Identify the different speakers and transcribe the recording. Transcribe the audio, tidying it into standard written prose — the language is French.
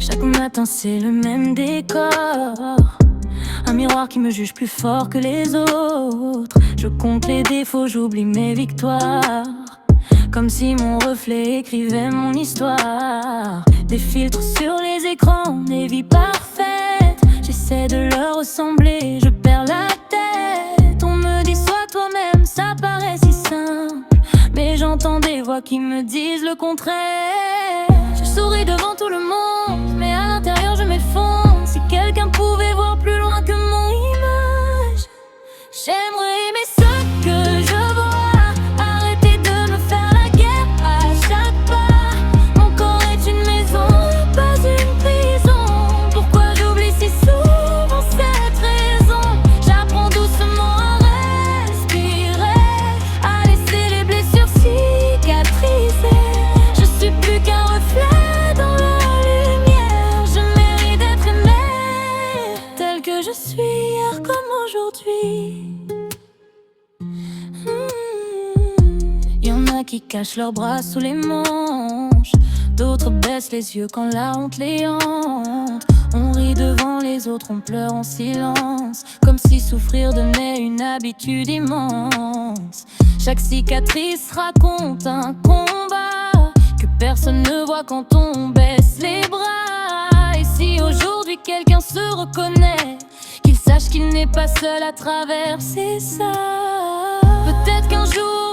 Speaker 1: Chaque matin c'est le même décor, un miroir qui me juge plus fort que les autres. Je compte les défauts, j'oublie mes victoires, comme si mon reflet écrivait mon histoire. Des filtres sur les écrans, des vies parfaites. J'essaie de leur ressembler, je perds la tête. On me dit sois toi-même, ça paraît si simple, mais j'entends des voix qui me disent le contraire. Je souris devant tout le monde, mais à l'intérieur je m'effondre. Si quelqu'un pouvait voir plus loin que mon image, j'aimerais aimer ce que je vois. Arrêter de me faire la guerre à chaque pas. Mon corps est une maison, pas une prison. Pourquoi j'oublie si souvent cette raison? J'apprends doucement à respirer, à laisser les blessures cicatriser. Je suis plus qu'un reflet dans la lumière. Je mérite d'être aimé tel que je suis, hier comme aujourd'hui. Y'en a qui cachent leurs bras sous les manches, d'autres baissent les yeux quand la honte les hante. On rit devant les autres, on pleure en silence, comme si souffrir devenait une habitude immense. Chaque cicatrice raconte un combat que personne ne voit quand on baisse les bras. Et si aujourd'hui quelqu'un se reconnaît, qu'il sache qu'il n'est pas seul à traverser ça. Peut-être qu'un jour